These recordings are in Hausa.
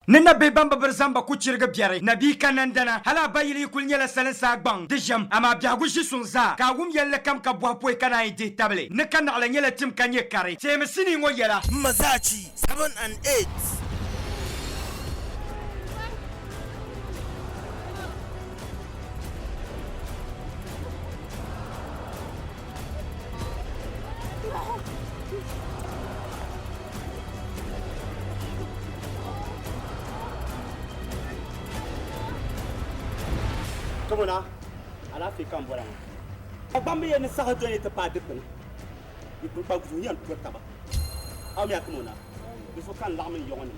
Nina bebamba berzamba kuchirga biare nabi kanandana hala bayili kulnyela salensa gbang dijam ama biagushi sunza ka wum yelle kam ka bwapoe kana ide table ne kana ala nyela tim kanye kare temesini ngo yela Mazachi 7 and 8. Come on now. I don't think I'm going to. I'm going to say to part different. You put back to you. How may I come on now? If you can't lam in your own.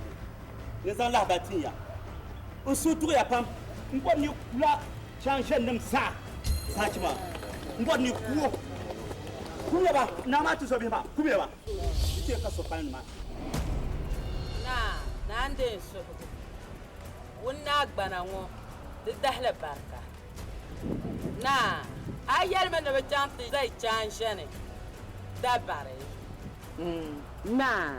There's a lot of things. Also, to a pump. What you change them, sir. Sachma. What you cook. Whoever, now I to serve him up. Whoever. You take us of fine man. Nande so. Wunna gbanawo. The dahle barka. Na, ayel men de chanti zai chanshane. Da bare. Na.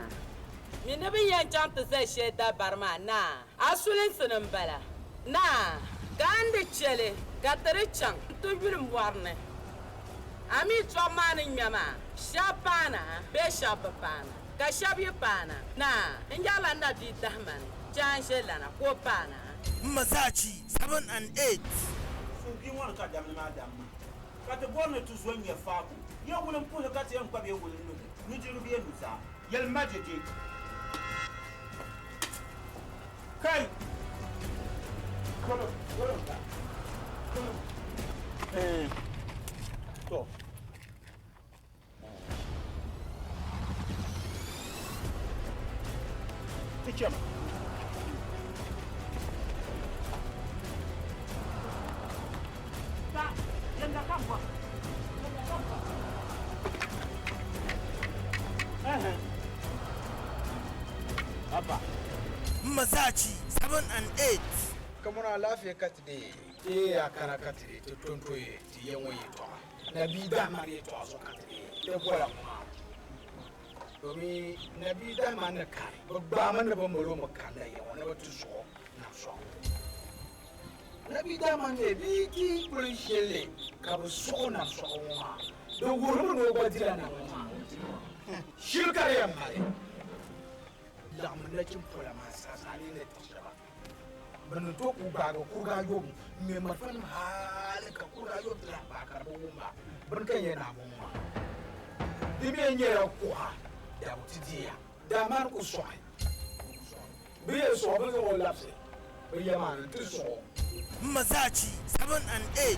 Mi ne bi yan chanti zai she da barma na. Asulin sunum bala. Na, gande chele, gatare chang, tu birum warne. Ami chomani nyama, shapana, be shapana, ka shabye pana. Na, njala na di dahman, chanshe lana ko pana. Mazachi 7 and 8. So you want to damn madam. But the one to swing your father. You wouldn't put a cat young puppy with you. Need you to be a loser. You'll magic it. Kai! Come on. Go. Teach him. Mazachi 7 and 8. Kamuna lafiya katide ya kana katide to tontoye ti yenwo yito na bi da mari to aso katide te bola domi na bi da man na kai babba man da ban molo makanda ya wani wata so na so na bi da man ne bi ki kulin shelle ka bu so na so wa do wuro no badira na wa shirkare ya mare la mun na kin pola ma sa sani ne tashaba ban to ku ba ga ku ga yo me marfan hal ka ku ga yo la ba ka bo ba ban kan yana mun ma dibe nyera ku ha da utidiya da man ku so ai bi so ba ga wala se bi ya man tu so Mazachi 7 and 8.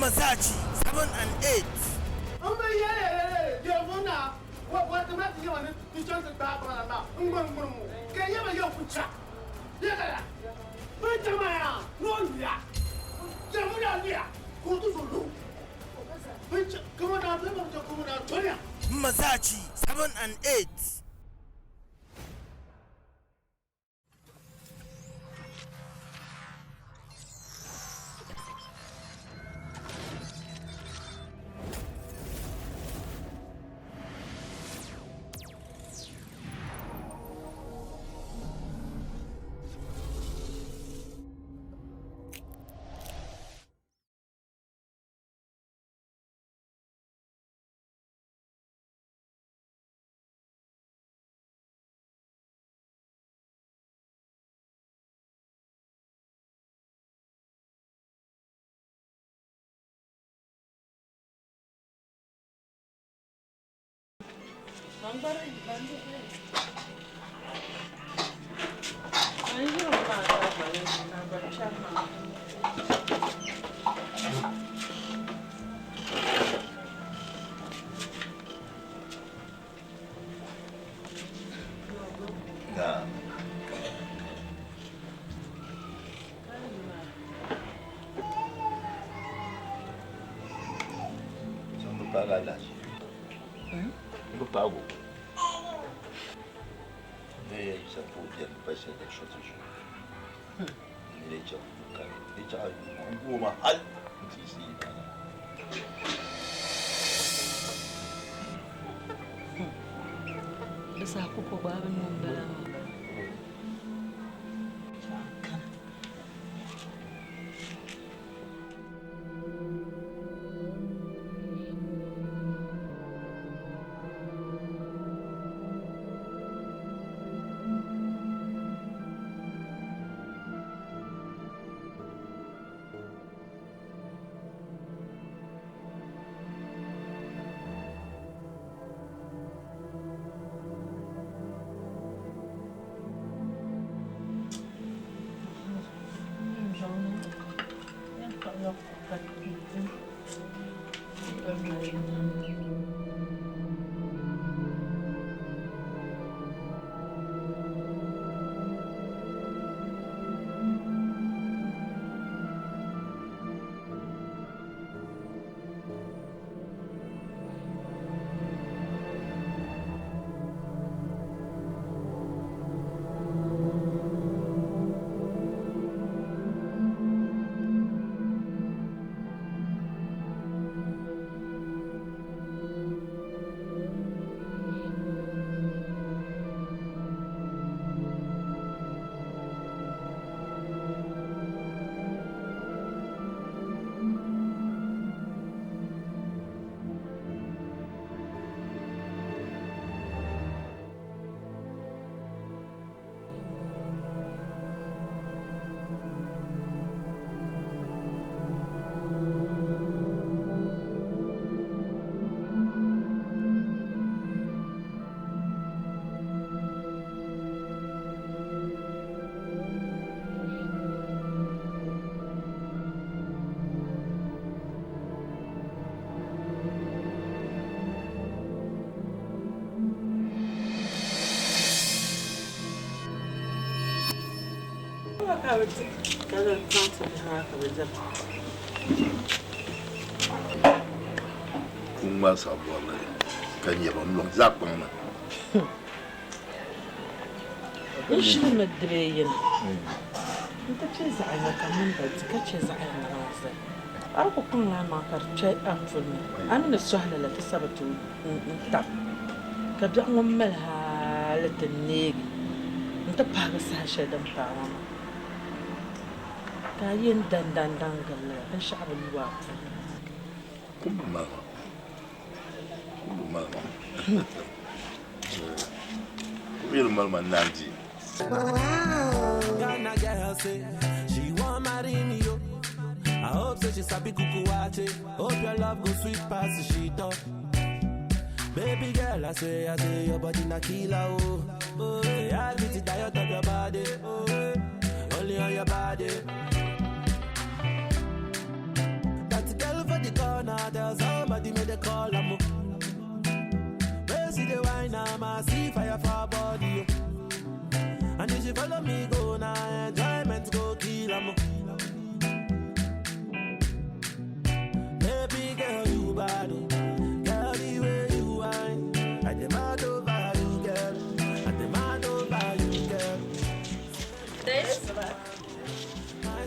Mazachi 7 and 8. What the matter you want to chance to back on about? Can you ever go for chat? Yeah, but Jamaya, no, yeah. Jamaya, yeah. Go to the come on out, come on out, Tonya. Mazachi 7 and 8. Bagadashi. No pago. Ne ça pour dire passer des choses. Ne les gens quand les gens on va hal ici. Bisa aku ko babin mun bala. Kuma sabuwar kan yaba mun zakon nan. Ish ne madreyin. Inta ce za a yi kamun da ka ce za a yi na wasa. Arko kun la ma karce afun. An sahla la tasabatu tab. Ka bi an mal halatan ne. Inta paga sa shadan tawa. Ka yin dandan dangalla an sha'abul waqt. Kuma ma. Real man Nanji. Ghana girl say she want marry me yo. I hope say she sabi kuku wache. Hope your love go sweet past the sheet up. Baby girl, I say your body na killer oh. Oh, I beat it diet of your body. Oh, only on your body. That girl for the corner, there's somebody made a call I'm see the wine, I see fire for her body. And if you follow me, go now, enjoyment go kill 'em. Baby girl, you bad, girl, the way you whine. I demand over you, girl. I demand over you, girl. This My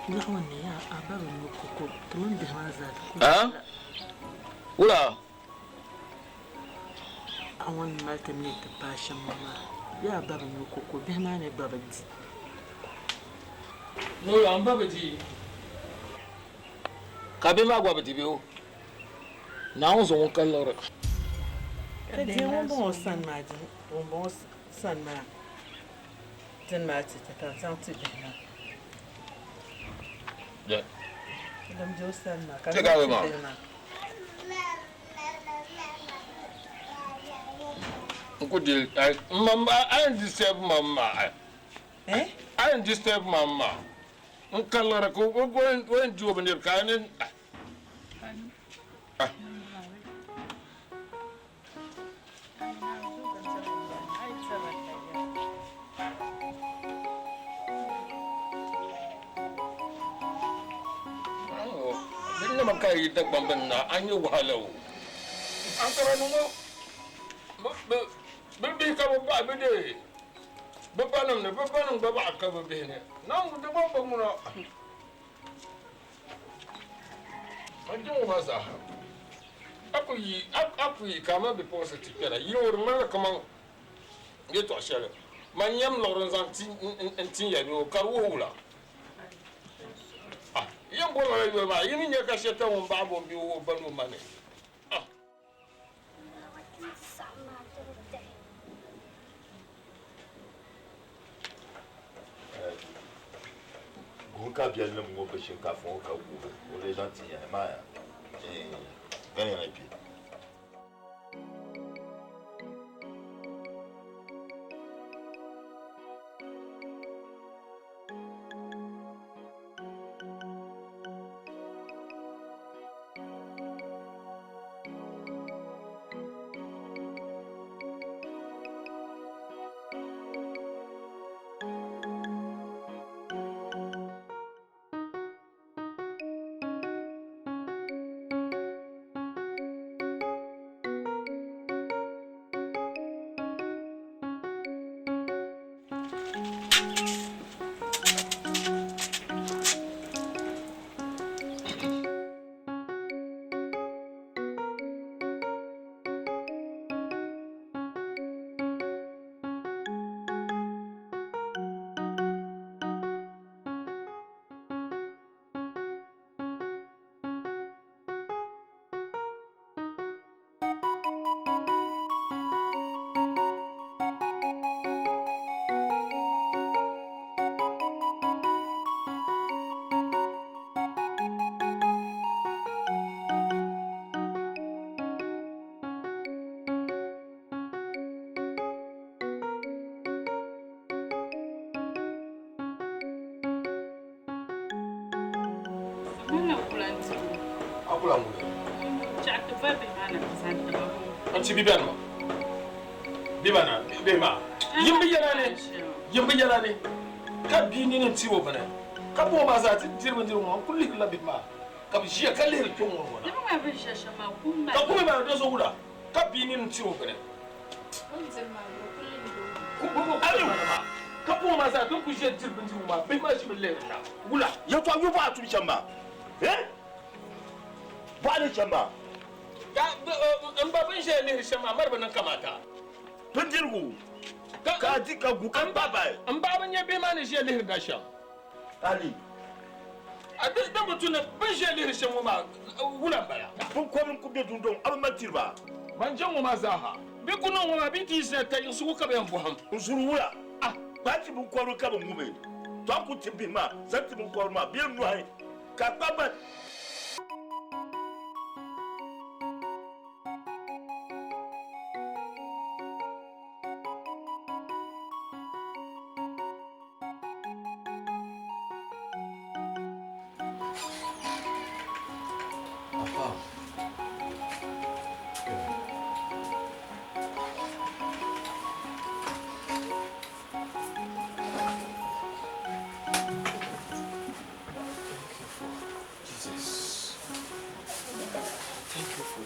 Lawan ya abaru no koko tumun bi haza Ula awan malta ne ta passion mama ya abaru no koko bi ma ne babadi no ya babadi kabe ma babadi biyo na on zo kallore ka je won bon san ma ji won bon san ma tin ma ti ta kan san ti na ya dam jo san ma ka ga ma ko dil mama I disturb mama I disturb mama on kallore ko won jobo ndir kanen Makai Dagbani na an yi wahala an karanu mo bi ka ba de babanam ne babanam ba ba ka ba ne nan da ba mu na an ji ma sa apuyi kama bi positive kala yor ma kama ye to shele man yam loron zan tin ya no karu hula yan bola yo ma yini nya ka sheta won ba bo bi wo banu mane Gunka bien le mo be shinka fon ka gu o les gens tiens ma gagne un pied. Akula mu. Chakta fa bi mana san ta An CHIBI ma. Bibana, bema. Yimbi yana ne. Ka bi ni ne ciwo bana. Ka bo ma za ta dirban dirmo kulli kula bima. Ka bi shi ka lere tun wona. da ma bi shasha ma kuma Ka kuma ba da so guda. Ka bi ni ne ciwo bana. Ayo ma. Ka bo ma za tun ku shi dirban dirmo ma bai ma shi lere na. Gula. Ya to yu ba tu chamba. Ba ni chamba. Ya an ba ban shi lere shama mar banan kamata. Tun dirgu. Ka ji ka gu kan baba. An ba ban ya bai ma ne shi lere da sha. Ali. A da mutum na ban shi lere shama ma wulan bala. Bun ko mun ku be dun don abin matirba. Ban jan wa ma zaha. Bi kunan wa bi ti sai ta yin su ka bayan buham. Usuru wula. Ba ti bun ko ka ban mube. To ku ti bi ma, san ti bun ko ma bi nu ai. Ka baba.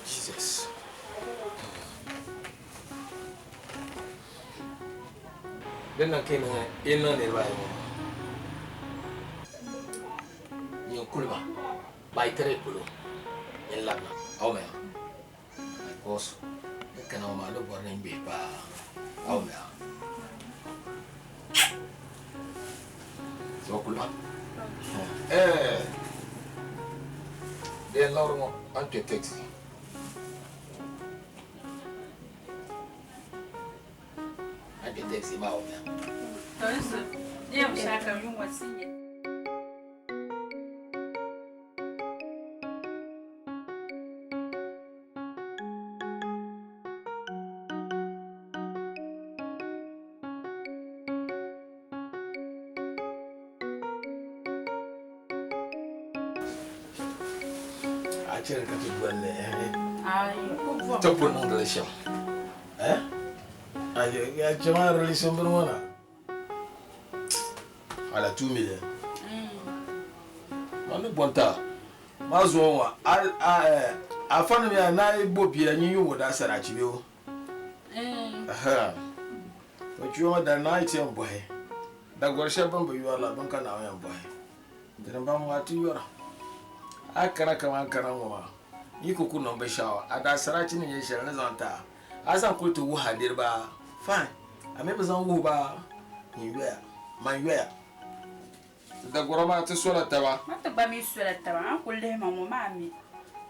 Jesus. Then I came here, in on the right. kulma bai tere kulo en labna au me os kana ma lo borne be ba au me so kulma den lawro mo anke taxi anke taxi ma au me Entonces, eu já caminho assim. Acer ka tu buat Ai, tu pun mong relation ayo ya cuma relation bermana ala 2 million mana bonta mazo wa afanu ya na igbo bia nyi wo da sara chibi o o chuo da night yan boy da gorshe ban bu yola ban kana yan boy dan ban ma ti yora akara kama akara ngoma yikuku no be shawa ada sara chi ni yesha na zanta asa ko to wu hadir ba fine ame be zan wu ba ni wea man wea da goroma ta sola tawa mata ba mi suela tawa ko le mamo mami.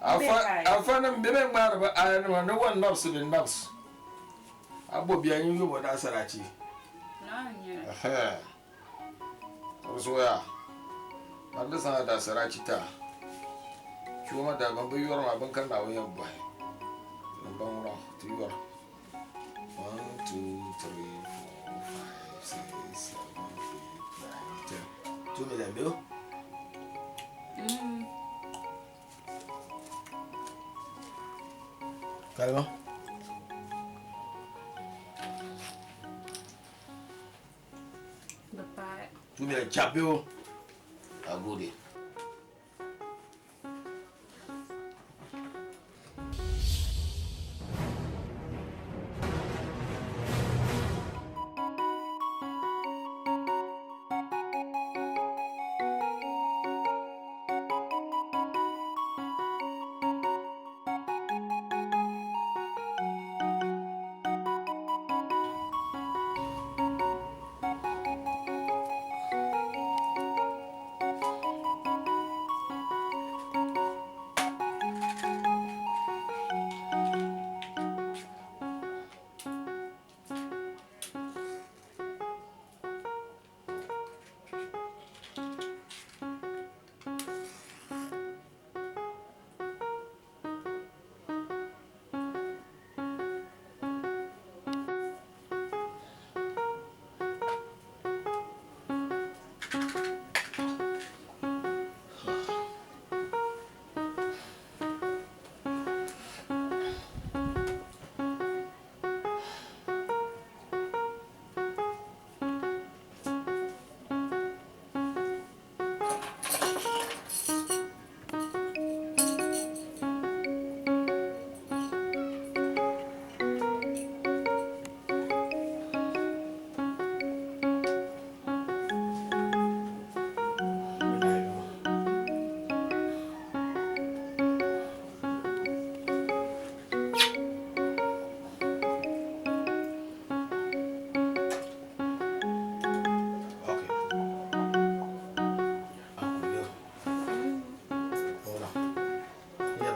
afa na mbebe ngmar ba ana no one nafs bin nafs abo bia yin yo boda sara chi Nanya. so ya banda sana da sara chi ta Cuma dah bambu yor ma ban kan nawo yan bai. Ban ro ti yor. 1 2 3 4 5 6 7 8 9 10. Tu me lembro? Calma. Bapak. Tu me chapeu. Agudi.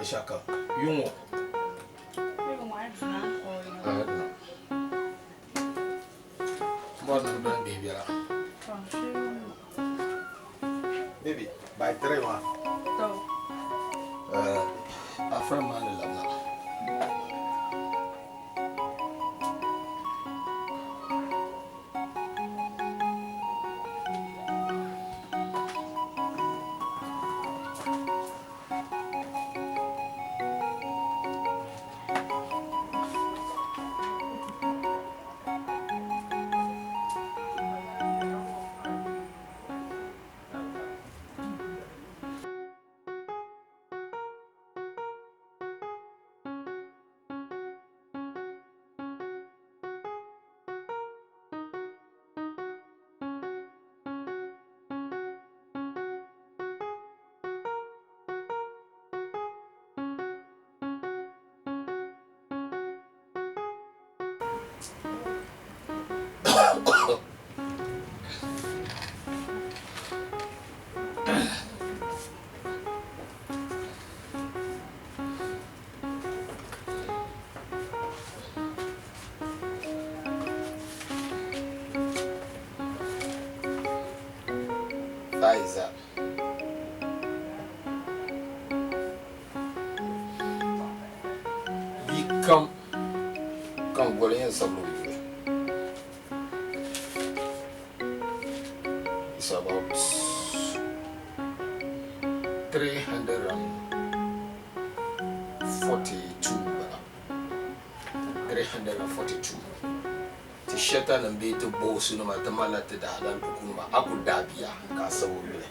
Shaka. Yungo. What do you do, baby? Baby, by 3 months. A friend man love now. Faiza. Come going some it's about 342. The shelter and be to boss no matter malate da halan kuma aku dabiya ka sawo ne.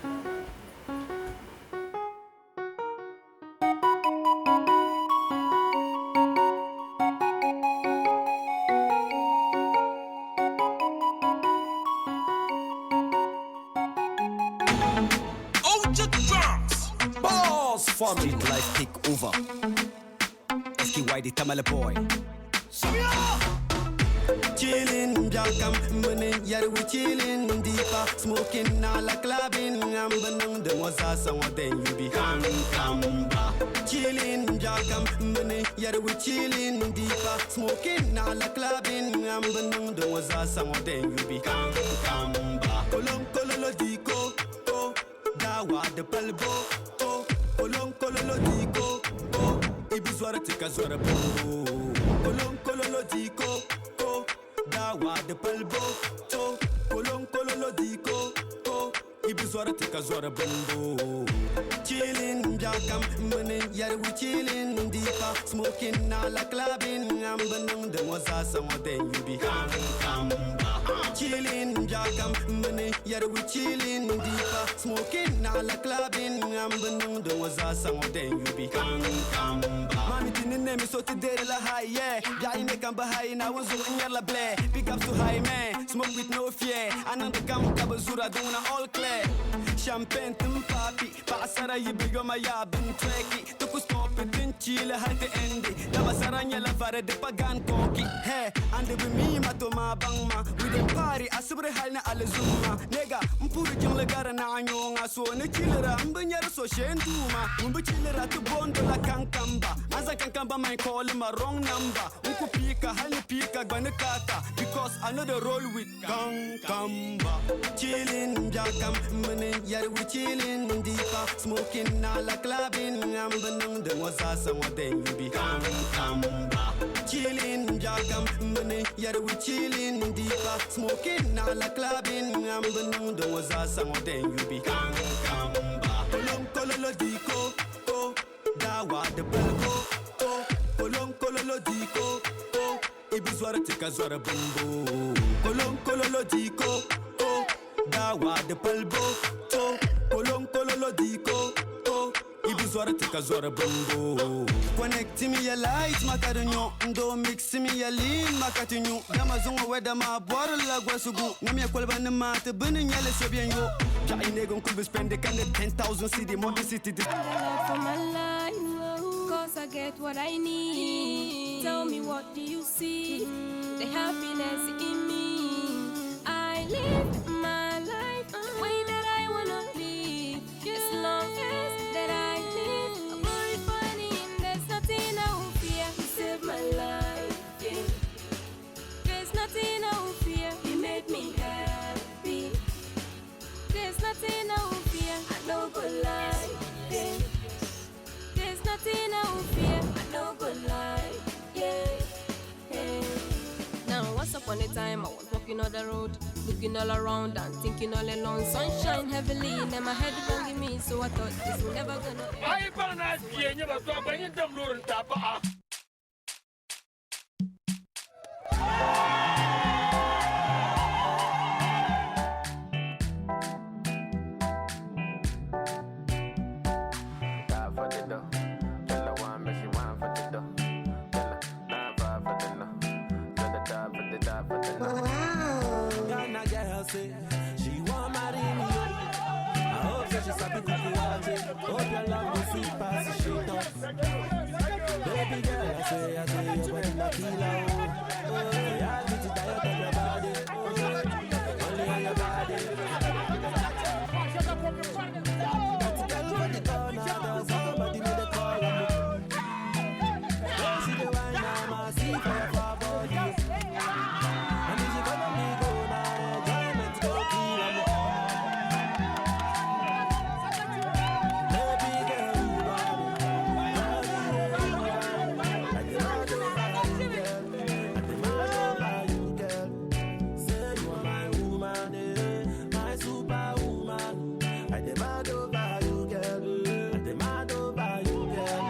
Street life take over. SKY the Tamale boy. Chillin', Jackam, money, yeah, we chillin' deeper. Smoking, all like clubbing. I'm banang the Mozasa, then you be come ba. Chillin', Jackam, money, yeah, we chillin' deeper. Smoking, all like clubbing. I'm banang the Mozasa, then you be come ba. Colon, cololo, dico, oh, dawa, the palbo. Kolon kololo diko, oh, ibizwara tika zwara bo. Kolon kololo diko, oh, dawa de palbo, oh, kolon kololo diko, oh, ibizwara tika zwara bo. Chillin', jackam, money, yeah, we chillin' deeper. Smoking, all like clubbing. I'm banang the Mozasa, then you be come ba. Chillin', jackam, money, yeah, we chillin' deeper. Smoking, all like clubbing. I'm banang the Mozasa, then you be come ba. Mami tinin name so today la high, yeah. Ya ine kan high na wanzo nyala blare. Big up to high man, smoke with no fear. Ananda kam kabazura dona all clear. Champagne tum papi, pasara yibigo mayabin tweki. Tuku stop it in Chile had the end. Dabasaranya la vare de pagan koki. Hey, and the me matoma bangma. With the party, asubre halna alazuma. Nega, mpuri jungle garana anyonga. So ne chillera, mbanyara so shenduma. Chillera to bondo la kankamba. As I kankamba, my call him a wrong number. Uku pika, hali pika, gwanakata. Because I know the roll with kankamba. Chillin', jackam, money, yeah, we chillin' deeper. Smoking, all like clubbing. I'm banang the Mozasa, then you be kankamba. Chillin', jackam, money, yeah, we chillin' deeper. Smoking, all like clubbing. I'm banang the Mozasa, then you be kankamba. Kolon kololo diko, oh, dawa de balbo, oh, kolon kololo diko, oh, ibizwara tika zwara bumbo. Kolon kololo diko, oh, dawa de balbo, oh, kolon kololo diko, oh, ibizwara tika zwara bumbo. Connect me your light, makadunyo, ndo mix me your lean, makatunyo. Damazonga weda ma boire la guasugu. Nami ya kwalba na mate, bini nyale sebyen yo. Ja inegon could be spending 10,000 CD, Monday City. For my life, cause I get what I need. Tell me what do you see? The happiness in me. I live my life the way that I wanna live. As long as that I live, I'm very funny and there's nothing I will fear. You saved my life, yeah. There's nothing I will fear. You made me happy. There's nothing I will fear. I know good lie, yeah. There's nothing I will fear. I know good lie, yeah. Now once upon a time I was walking on the road, looking all around and thinking all alone. Sunshine heavily in my head banging me, so I thought this was never gonna end. I banana die never to bang them lorun tapa. She want marry me. I hope that she's happy to watch it. Hope your love will sweet past the shit up. Baby girl, I say, your body not kill out. They mad over you, girl. They mad over you, girl.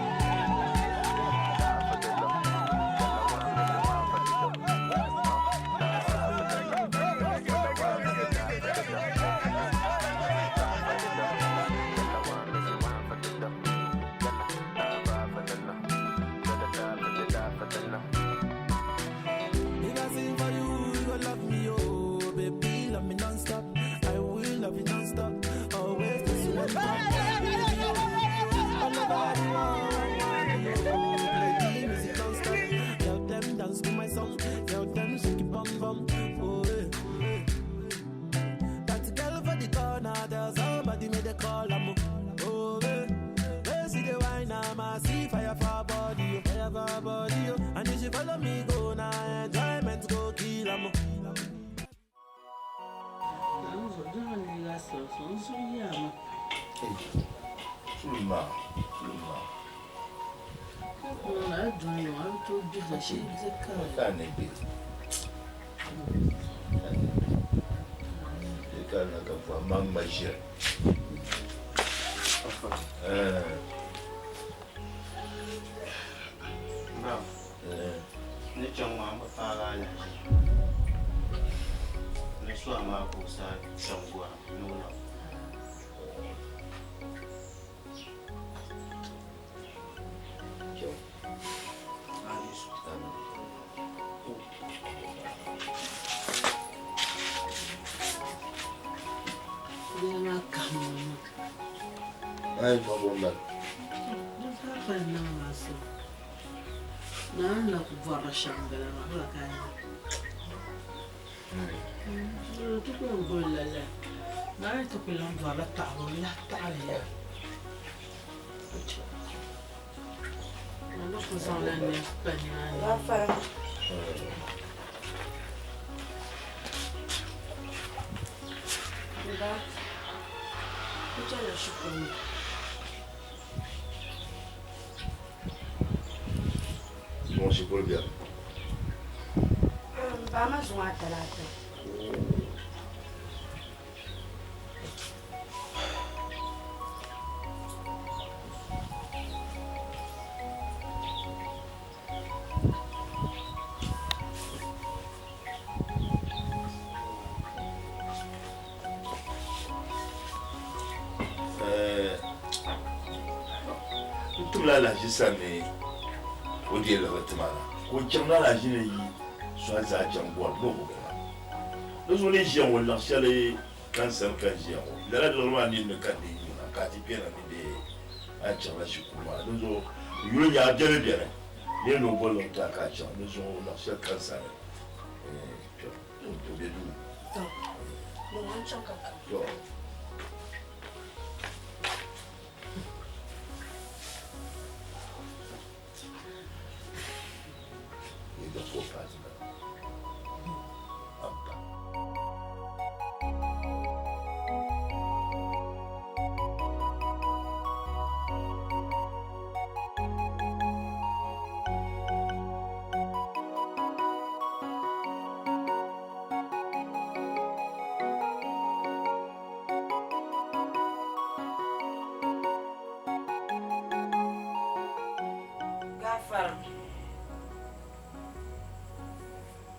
If I sing for you, you gon' love me, oh baby, love me non-stop. I will love you non-stop. Always this one time. All over the world, play the music non-stop. Tell them dance to my song. Tell them shake it bum bum. Oh, that girl for the corner, tell somebody made a call. Oh, they see the wine, I see fire for body, fire for body. And if you follow me, go now, enjoyment go kill 'em. Ai, por favor, não. Não, kuvara shambala na kaya. Tu ko bolla la. Na to ko lam vara ta'ala ta'ala. Não ko sala ne panya. Va fare. Va. Pucha la shukuru. Bon, c'est pour le bien. Pas ma joie à la tête. Tout là, la juste ça, mais au dire le retour. Au Tchana, la Guinée, soit ça, Tchangbois, beaucoup. Nous sommes les gens, on lance les cancers, il y a la loi, il ne can't pas bien à Tchana, je crois. Nous sommes, il y a bien bien. Il y a nos volontés à Tchana, nous sommes lancés le cancer. Nous sommes nous.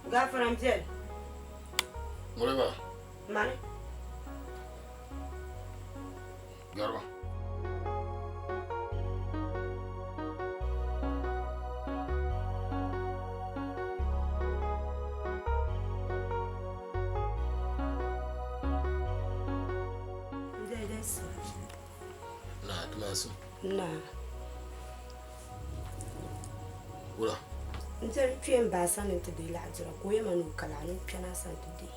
Gafaram Zel. Muleba. Mane. Garba. Nah, Tomaso. Nah. Ura. Ntel pien basan into the ladra, women who can piano today.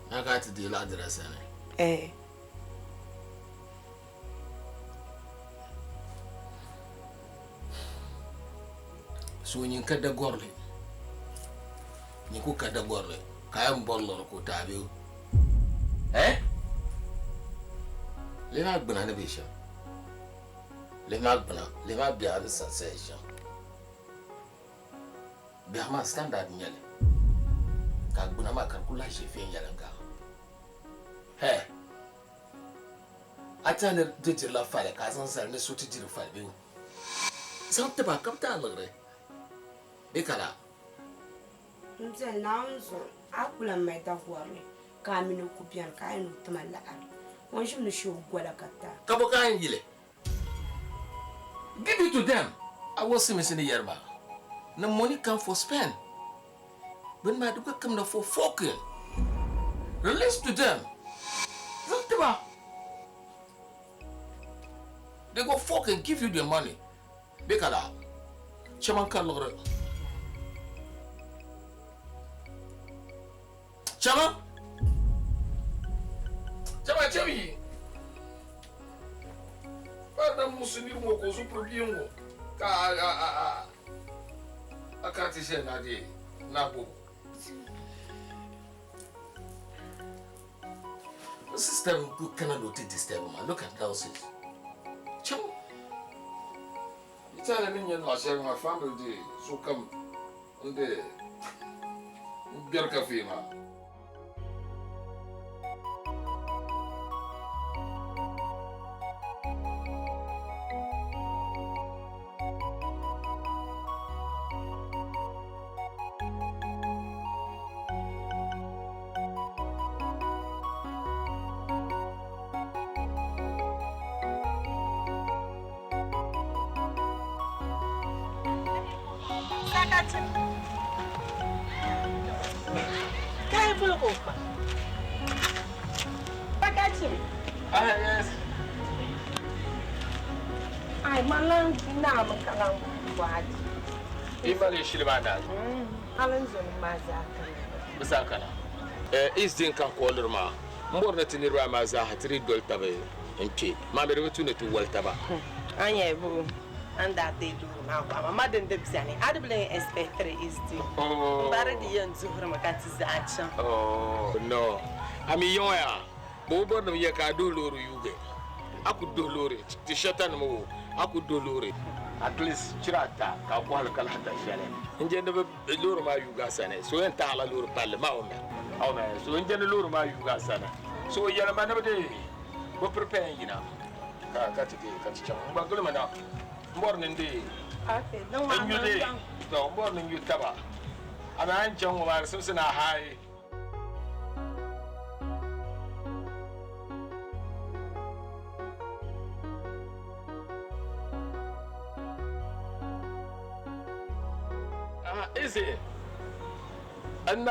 I got to deal out the rest. Eh. So when you cut the gorley, you could cut the gorley. Kayam Borlo ko tabi. Eh? Lema banana bisha. Lema be other sensation. Biama standard nyale. Kag bunama calcula she fin yalanga. Hey. atane de dir la fale ka san sar ne so ti dir fale be san te ba kam ta lagre be kala nze naunzo akula maita fuame kamino kupian kaino tamala wanjum no show gwala kata kabo kan yile give it to them I was missing the yerba the money come for spend when my duka come for fucking release to them Zantiba. They go fucking give you the money bekala chaman kan logre chama chami para musunir mo ko su problema ka akati se na di na bo system ku kana do disturb man look at those chum itala ninya no share my family so come unde biar cafe ma yes. Ay, malang naman ka lang buhat. Imali shilbana. Alan zon mazaka. Mazaka na. Isdin kan kolur ma. Mbor na tinirwa ma za hatri dol tabe. Enche. Ma be retu ne tu wal taba. Anya bu. Anda te du na kwa ma den de bisani. Adble inspector isdin. Oh. Bare di yan zuhur makati za action. Oh, no. Ami yoya. Bobo no ye ka do loru yuge. Aku do lore. Ti shatan mo. Aku do lore. At least chirata ka ko hal kala hata shane. Nje ne loru ma yuga sane. So en ta ala loru palle ma on. Aw me so nje ne loru ma yuga sane. So yala ma ne de. Bo prepare yina. Ka ti cham. Ba gole mana. Mbor ne ndi. Okay, no ma. Nyude. Do mbor ne nyu taba. Ana an cham wa so sina hai. Is it? And